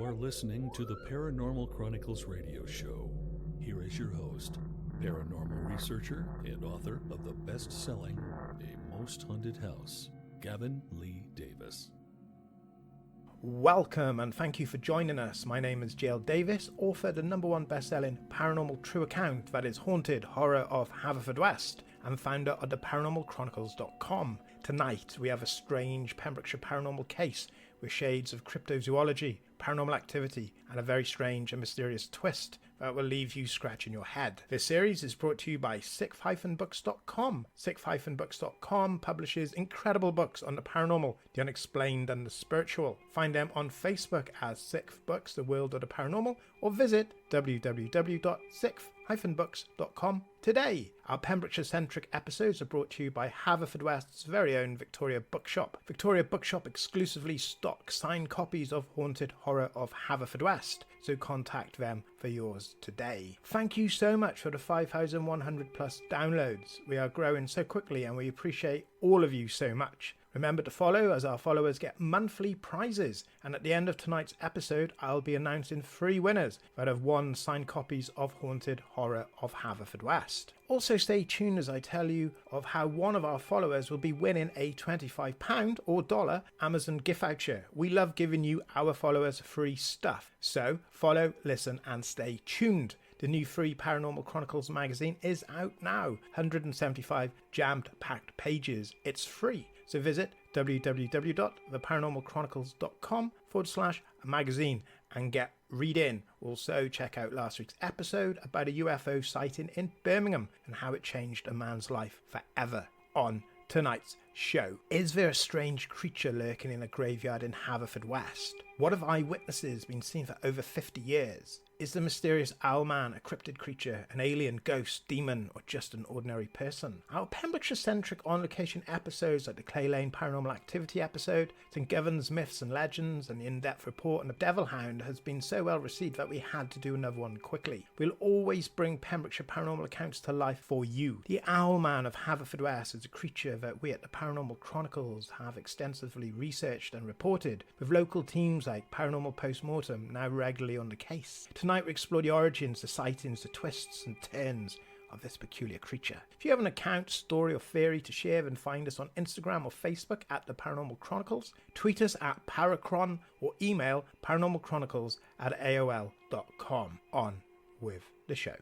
are listening to the Paranormal Chronicles radio show. Here is your host, paranormal researcher and author of the best-selling A Most Haunted House, Gavin Lee Davis. Welcome and thank you for joining us. My name is G.L Davies, author of the #1 best-selling paranormal true account that is Haunted Horror of Haverfordwest, and founder of the ParanormalChronicles.com. Tonight we have a strange Pembrokeshire paranormal case with shades of cryptozoology, paranormal activity, and a very strange and mysterious twist that will leave you scratching your head. This series is brought to you by sixth-books.com. Sixth-books.com publishes incredible books on the paranormal, the unexplained, and the spiritual. Find them on Facebook as Sixth Books, the World of the Paranormal, or visit www.sixth-books.com today. Our Pembrokeshire-centric episodes are brought to you by Haverfordwest's very own Victoria Bookshop. Victoria Bookshop exclusively stocks signed copies of Haunted Horror of Haverfordwest, so contact them for yours today. Thank you so much for the 5,100 plus downloads. We are growing so quickly and we appreciate all of you so much. Remember to follow, as our followers get monthly prizes, and at the end of tonight's episode I'll be announcing 3 winners that have won signed copies of Haunted Horror of Haverfordwest. Also stay tuned as I tell you of how one of our followers will be winning a £25 or $1 Amazon gift voucher. We love giving you, our followers, free stuff, so follow, listen and stay tuned. The new free Paranormal Chronicles magazine is out now. 175 jammed-packed pages. It's free. So visit www.theparanormalchronicles.com/magazine and get reading. Also check out last week's episode about a UFO sighting in Birmingham and how it changed a man's life forever. On tonight's show, is there a strange creature lurking in a graveyard in Haverfordwest? What have eyewitnesses been seeing for over 50 years? Is the mysterious owl man a cryptid creature, an alien, ghost, demon, or just an ordinary person? Our Pembrokeshire-centric on-location episodes like the Clay Lane Paranormal Activity episode, St Govern's Myths and Legends, and the in-depth report on the Devil Hound has been so well received that we had to do another one quickly. We'll always bring Pembrokeshire paranormal accounts to life for you. The owl man of Haverfordwest is a creature that we at the Paranormal Chronicles have extensively researched and reported, with local teams like Paranormal Postmortem now regularly on the case. Tonight we explore the origins, the sightings, the twists and turns of this peculiar creature. If you have an account, story or theory to share, then find us on Instagram or Facebook at the Paranormal Chronicles, tweet us at Parachron, or email paranormalchronicles@aol.com. On with the show.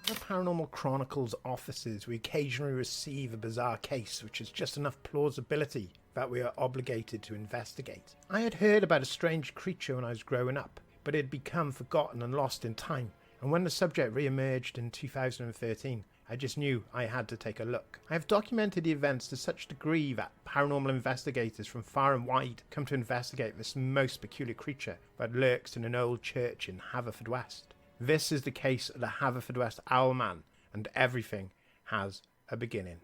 The Paranormal Chronicles offices, we occasionally receive a bizarre case which has just enough plausibility that we are obligated to investigate. I had heard about a strange creature when I was growing up, but it had become forgotten and lost in time, and when the subject re-emerged in 2013, I just knew I had to take a look. I have documented the events to such a degree that paranormal investigators from far and wide come to investigate this most peculiar creature that lurks in an old church in Haverfordwest. This is the case of the Haverfordwest Owlman, and everything has a beginning.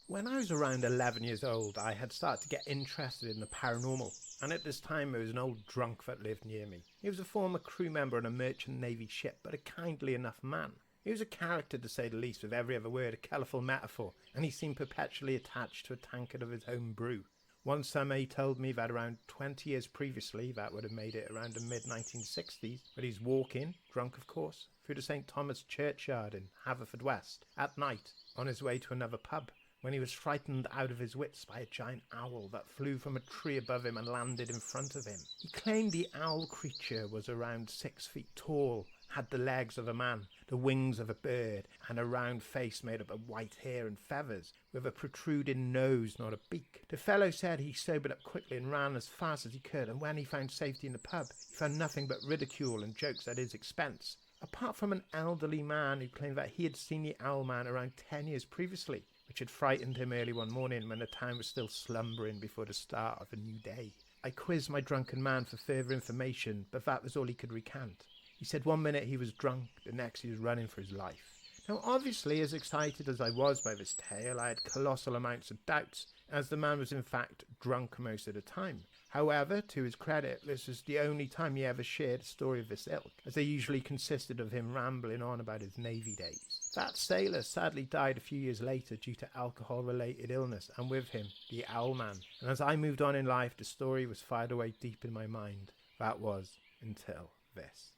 When I was around 11 years old, I had started to get interested in the paranormal, and at this time there was an old drunk that lived near me. He was a former crew member on a merchant navy ship, but a kindly enough man. He was a character, to say the least, with every other word a colourful metaphor, and he seemed perpetually attached to a tankard of his own brew. One summer he told me that around 20 years previously, that would have made it around the mid-1960s, that he's walking, drunk of course, through the St Thomas churchyard in Haverfordwest at night on his way to another pub, when he was frightened out of his wits by a giant owl that flew from a tree above him and landed in front of him. He claimed the owl creature was around 6 feet tall, had the legs of a man, the wings of a bird, and a round face made up of white hair and feathers, with a protruding nose, not a beak. The fellow said he sobered up quickly and ran as fast as he could, and when he found safety in the pub, he found nothing but ridicule and jokes at his expense. Apart from an elderly man who claimed that he had seen the owl man around 10 years previously, which had frightened him early one morning when the town was still slumbering before the start of a new day. I quizzed my drunken man for further information, but that was all he could recount. He said one minute he was drunk, the next he was running for his life. Now obviously, as excited as I was by this tale, I had colossal amounts of doubts, as the man was in fact drunk most of the time. However, to his credit, this was the only time he ever shared a story of this ilk, as they usually consisted of him rambling on about his Navy days. That sailor sadly died a few years later due to alcohol-related illness, and with him, the Owlman. And as I moved on in life, the story was filed away deep in my mind. That was until this.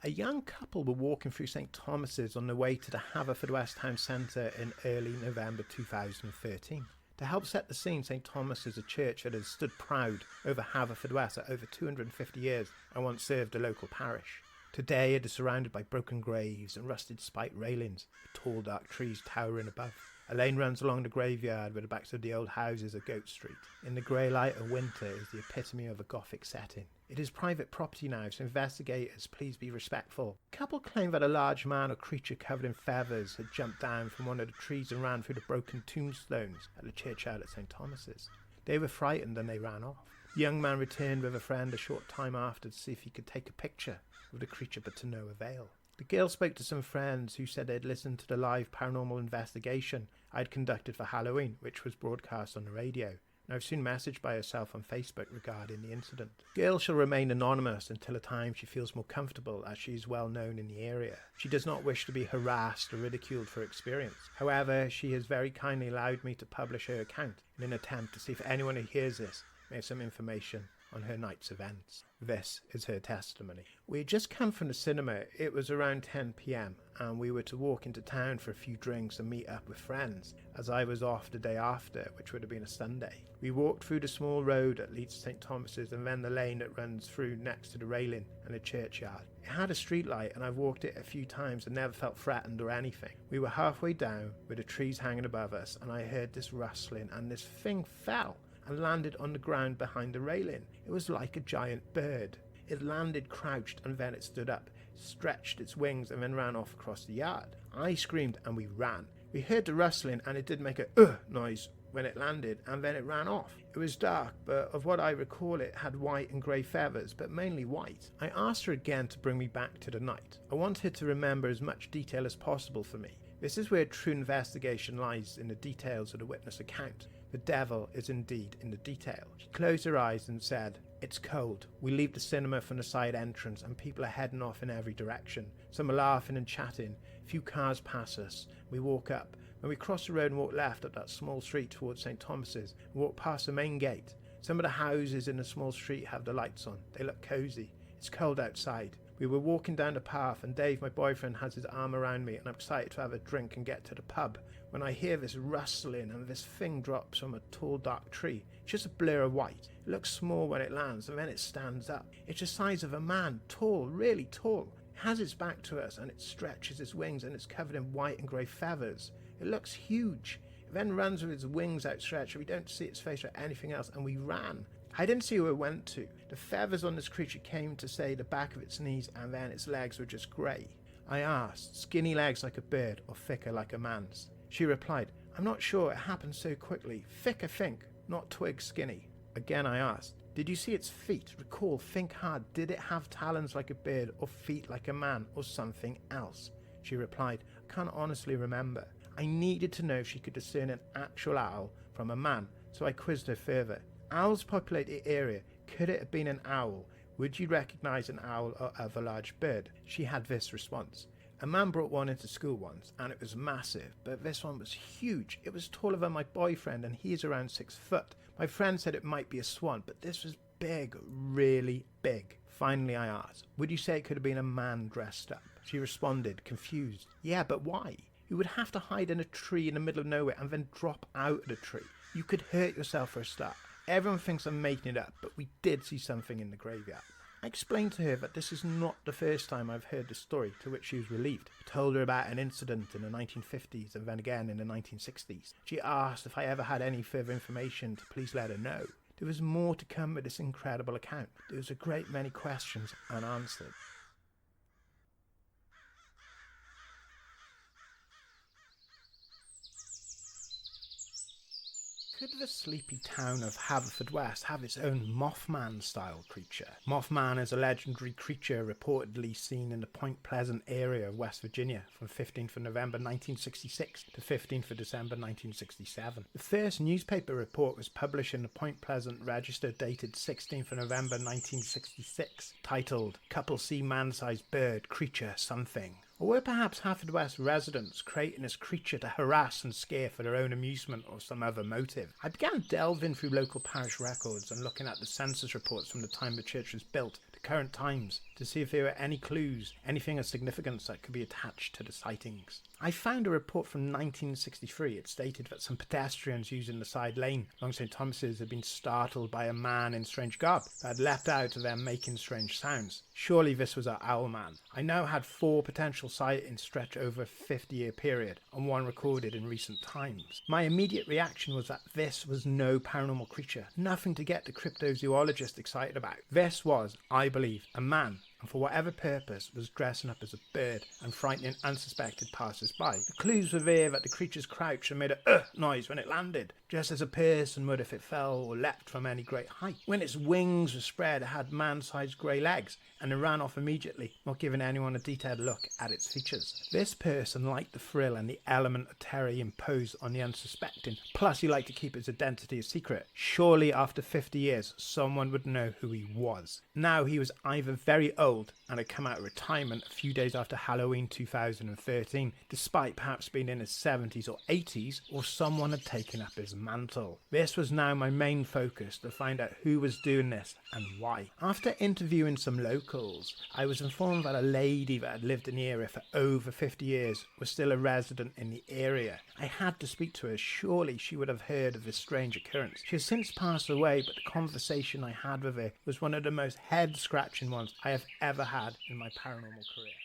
A young couple were walking through St Thomas's on their way to the Haverfordwest town centre in early November 2013. To help set the scene, St Thomas is a church that has stood proud over Haverfordwest for over 250 years and once served a local parish. Today it is surrounded by broken graves and rusted spike railings, with tall dark trees towering above. A lane runs along the graveyard where the backs of the old houses are Goat Street. In the grey light of winter is the epitome of a Gothic setting. It is private property now, so investigators, please be respectful. The couple claimed that a large man or creature covered in feathers had jumped down from one of the trees and ran through the broken tombstones at the churchyard at St Thomas's. They were frightened and they ran off. The young man returned with a friend a short time after to see if he could take a picture of the creature, but to no avail. The girl spoke to some friends who said they'd listened to the live paranormal investigation I'd conducted for Halloween, which was broadcast on the radio, and I've soon messaged by herself on Facebook regarding the incident. The girl shall remain anonymous until a time she feels more comfortable, as she is well known in the area. She does not wish to be harassed or ridiculed for her experience. However, she has very kindly allowed me to publish her account in an attempt to see if anyone who hears this may have some information on her night's events. This is her testimony. We had just come from the cinema. It was around 10 p.m. and we were to walk into town for a few drinks and meet up with friends, as I was off the day after, which would have been a Sunday. We walked through the small road that leads to St Thomas's and then the lane that runs through next to the railing and the churchyard. It had a street light and I've walked it a few times and never felt threatened or anything. We were halfway down with the trees hanging above us and I heard this rustling and this thing fell and landed on the ground behind the railing. It was like a giant bird. It landed crouched and then it stood up, stretched its wings and then ran off across the yard. I screamed and we ran. We heard the rustling and it did make a noise when it landed and then it ran off. It was dark, but of what I recall it had white and grey feathers, but mainly white. I asked her again to bring me back to the night. I want her to remember as much detail as possible for me. This is where true investigation lies, in the details of the witness account. The devil is indeed in the detail. She closed her eyes and said, "It's cold. We leave the cinema from the side entrance and people are heading off in every direction. Some are laughing and chatting. A few cars pass us. We walk up. When we cross the road and walk left up that small street towards St Thomas's, we walk past the main gate. Some of the houses in the small street have the lights on. They look cosy. It's cold outside. We were walking down the path and Dave, my boyfriend, has his arm around me and I'm excited to have a drink and get to the pub when I hear this rustling and this thing drops from a tall dark tree. It's just a blur of white. It looks small when it lands and then it stands up. It's the size of a man, tall, really tall. It has its back to us and it stretches its wings and it's covered in white and grey feathers. It looks huge. It then runs with its wings outstretched. We don't see its face or anything else and we ran. I didn't see who it went to. The feathers on this creature came to say the back of its knees and then its legs were just grey. I asked, skinny legs like a bird or thicker like a man's? She replied, I'm not sure, it happened so quickly. Thick I think, not twig skinny. Again I asked, did you see its feet? Recall, think hard, did it have talons like a bird or feet like a man or something else? She replied, I can't honestly remember. I needed to know if she could discern an actual owl from a man, so I quizzed her further. Owls populate the area. Could it have been an owl? Would you recognise an owl or other large bird? She had this response. A man brought one into school once, and it was massive, but this one was huge. It was taller than my boyfriend, and he is around 6 foot. My friend said it might be a swan, but this was big, really big. Finally I asked, would you say it could have been a man dressed up? She responded, confused. Yeah, but why? You would have to hide in a tree in the middle of nowhere and then drop out of the tree. You could hurt yourself for a start. Everyone thinks I'm making it up, but we did see something in the graveyard. I explained to her that this is not the first time I've heard the story, to which she was relieved. I told her about an incident in the 1950s and then again in the 1960s. She asked if I ever had any further information to please let her know. There was more to come with this incredible account. There was a great many questions unanswered. Could the sleepy town of Haverfordwest have its own Mothman-style creature? Mothman is a legendary creature reportedly seen in the Point Pleasant area of West Virginia from 15th of November 1966 to 15th of December 1967. The first newspaper report was published in the Point Pleasant Register dated 16th of November 1966, titled "Couple See Man-Sized Bird Creature Something." Or were perhaps Haverfordwest residents creating this creature to harass and scare for their own amusement or some other motive? I began delving through local parish records and looking at the census reports from the time the church was built to current times to see if there were any clues, anything of significance that could be attached to the sightings. I found a report from 1963. It stated that some pedestrians using the side lane along St. Thomas's had been startled by a man in strange garb that had leapt out of them making strange sounds. Surely this was our owl man. I now had 4 potential sightings stretch over a 50-year period, and 1 recorded in recent times. My immediate reaction was that this was no paranormal creature, nothing to get the cryptozoologist excited about. This was, I believe, a man, and for whatever purpose was dressing up as a bird and frightening unsuspected passers-by. The clues were there that the creature's crouched and made a noise when it landed, just as a person would if it fell or leapt from any great height. When its wings were spread, it had man-sized grey legs, and it ran off immediately, not giving anyone a detailed look at its features. This person liked the thrill and the element of terror he imposed on the unsuspecting, plus he liked to keep his identity a secret. Surely after 50 years, someone would know who he was. Now he was either very old and had come out of retirement a few days after Halloween 2013, despite perhaps being in his 70s or 80s, or someone had taken up his mantle. This was now my main focus, to find out who was doing this and why. After interviewing some locals, I was informed that a lady that had lived in the area for over 50 years was still a resident in the area. I had to speak to her. Surely she would have heard of this strange occurrence. She has since passed away, but the conversation I had with her was one of the most head-scratching ones I have ever had in my paranormal career.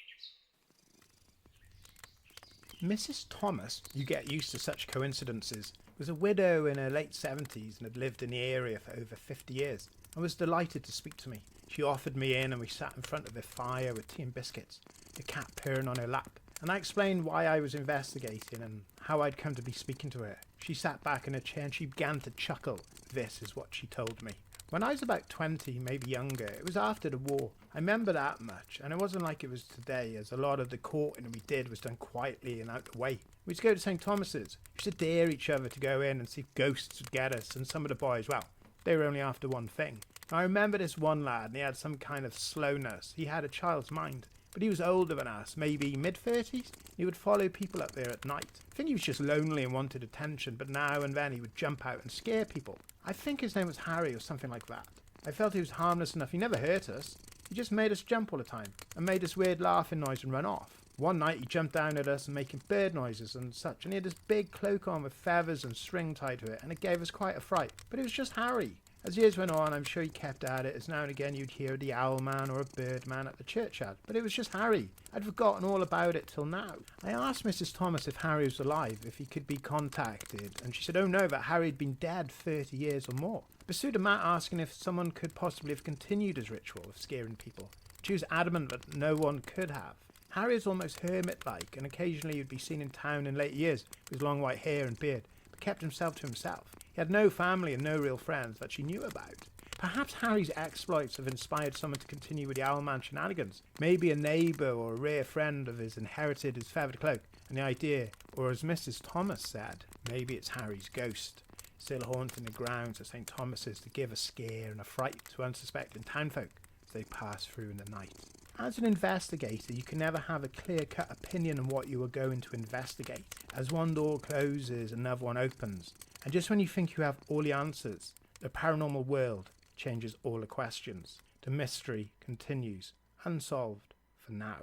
Mrs. Thomas, you get used to such coincidences, was a widow in her late 70s and had lived in the area for over 50 years and was delighted to speak to me. She offered me in and we sat in front of a fire with tea and biscuits, the cat purring on her lap, and I explained why I was investigating and how I'd come to be speaking to her. She sat back in her chair and she began to chuckle. This is what she told me. When I was about 20, maybe younger, it was after the war. I remember that much, and it wasn't like it was today, as a lot of the courting we did was done quietly and out the way. We used to go to St. Thomas's. We used to dare each other to go in and see if ghosts would get us, and some of the boys, well, they were only after one thing. I remember this one lad, and he had some kind of slowness. He had a child's mind, but he was older than us, maybe mid-30s. He would follow people up there at night. I think he was just lonely and wanted attention, but now and then he would jump out and scare people. I think his name was Harry or something like that. I felt he was harmless enough. He never hurt us. He just made us jump all the time and made this weird laughing noise and run off. One night he jumped down at us and making bird noises and such, and he had this big cloak on with feathers and string tied to it, and it gave us quite a fright. But it was just Harry. As years went on, I'm sure he kept at it, as now and again you'd hear the owl man or a bird man at the churchyard. But it was just Harry. I'd forgotten all about it till now. I asked Mrs. Thomas if Harry was alive, if he could be contacted, and she said, oh no, that Harry had been dead 30 years or more. I pursued a matter asking if someone could possibly have continued his ritual of scaring people. She was adamant that no one could have. Harry is almost hermit-like, and occasionally he'd be seen in town in later years with his long white hair and beard, but kept himself to himself. He had no family and no real friends that she knew about. Perhaps Harry's exploits have inspired someone to continue with the Owlman shenanigans. Maybe a neighbour or a rare friend of his inherited his feathered cloak, and the idea, or as Mrs. Thomas said, maybe it's Harry's ghost, still haunting the grounds of St. Thomas's to give a scare and a fright to unsuspecting townfolk as they pass through in the night. As an investigator, you can never have a clear-cut opinion on what you are going to investigate. As one door closes, another one opens. And just when you think you have all the answers, the paranormal world changes all the questions. The mystery continues, unsolved for now.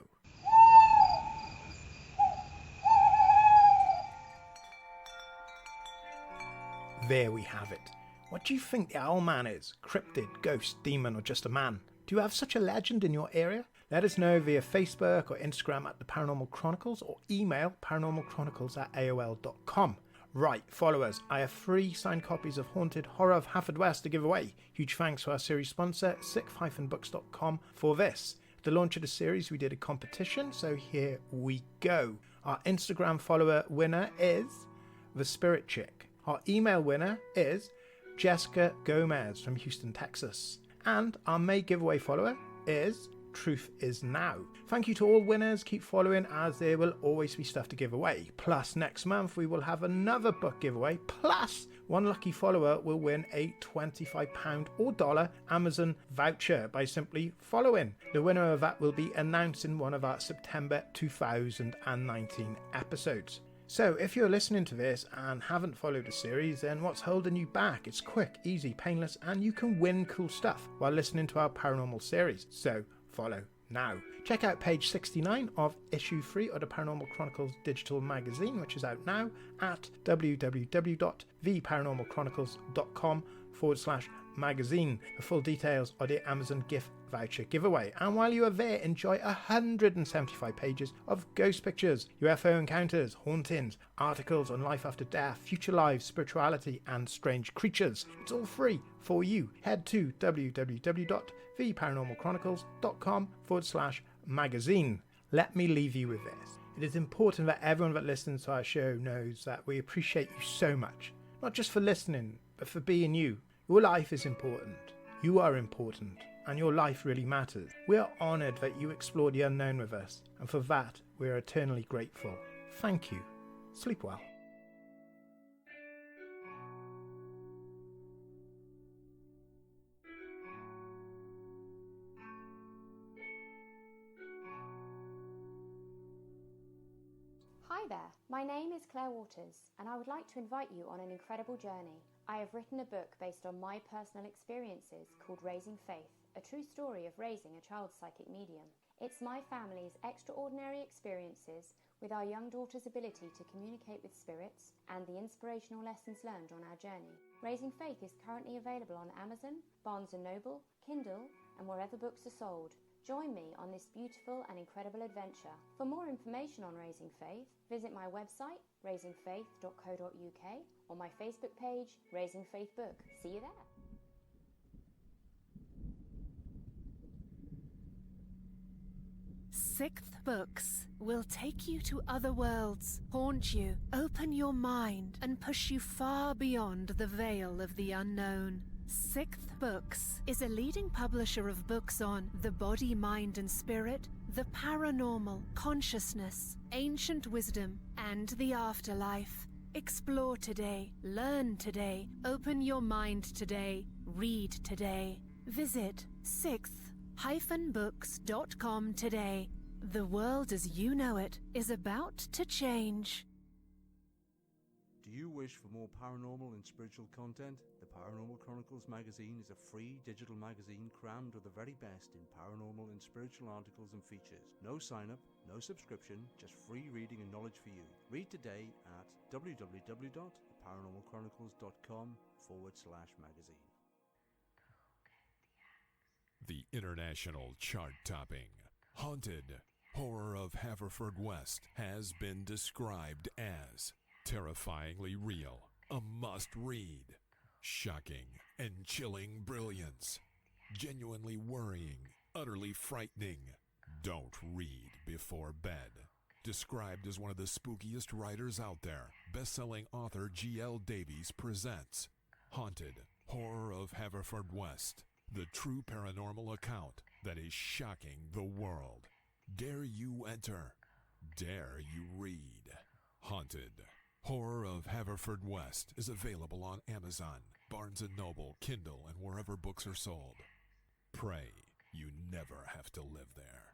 There we have it. What do you think the Owlman is? Cryptid, ghost, demon, or just a man? Do you have such a legend in your area? Let us know via Facebook or Instagram at The Paranormal Chronicles, or email paranormalchronicles@aol.com. Right, follow us. I have 3 signed copies of Haunted Horror of Haverfordwest to give away. Huge thanks to our series sponsor, sixth-books.com, for this. At the launch of the series, we did a competition, so here we go. Our Instagram follower winner is The Spirit Chick. Our email winner is Jessica Gomez from Houston, Texas. And our May giveaway follower is Truth Is Now. Thank you to all winners. Keep following, as there will always be stuff to give away. Plus, next month we will have another book giveaway. Plus, one lucky follower will win a £25 or $1 Amazon voucher by simply following. The winner of that will be announced in one of our September 2019 episodes. So if you're listening to this and haven't followed the series, then what's holding you back? It's quick, easy, painless, and you can win cool stuff while listening to our paranormal series. So follow now. Check out page 69 of issue 3 of the Paranormal Chronicles digital magazine, which is out now at www.theparanormalchronicles.com/magazine. The full details of the Amazon gift voucher giveaway. And while you are there, enjoy 175 pages of ghost pictures, UFO encounters, hauntings, articles on life after death, future lives, spirituality, and strange creatures. It's all free for you. Head to www.theparanormalchronicles.com/magazine. Let me leave you with this. It is important that everyone that listens to our show knows that we appreciate you so much. Not just for listening, but for being you. Your life is important. You are important. And your life really matters. We are honoured that you explore the unknown with us, and for that we are eternally grateful. Thank you. Sleep well. Hi there, my name is Claire Waters, and I would like to invite you on an incredible journey. I have written a book based on my personal experiences called Raising Faith, a true story of raising a child's psychic medium. It's my family's extraordinary experiences with our young daughter's ability to communicate with spirits and the inspirational lessons learned on our journey. Raising Faith is currently available on Amazon, Barnes & Noble, Kindle, and wherever books are sold. Join me on this beautiful and incredible adventure. For more information on Raising Faith, visit my website, raisingfaith.co.uk, or my Facebook page, Raising Faith Book. See you there. Sixth Books will take you to other worlds, haunt you, open your mind, and push you far beyond the veil of the unknown. Sixth Books is a leading publisher of books on the body, mind, and spirit, the paranormal, consciousness, ancient wisdom, and the afterlife. Explore today, learn today, open your mind today, read today. Visit sixth-books.com today. The world as you know it is about to change. Do you wish for more paranormal and spiritual content? The Paranormal Chronicles magazine is a free digital magazine crammed with the very best in paranormal and spiritual articles and features. No sign-up, no subscription, just free reading and knowledge for you. Read today at www.paranormalchronicles.com/magazine. The international chart-topping Haunted Horror of Haverfordwest has been described as terrifyingly real, a must-read, shocking and chilling brilliance, genuinely worrying, utterly frightening. Don't read before bed. Described as one of the spookiest writers out there, best-selling author G.L. Davies presents Haunted Horror of Haverfordwest, the true paranormal account that is shocking the world. Dare you enter? Dare you read? Haunted Horror of Haverfordwest is available on Amazon, Barnes & Noble, Kindle, and wherever books are sold. Pray you never have to live there.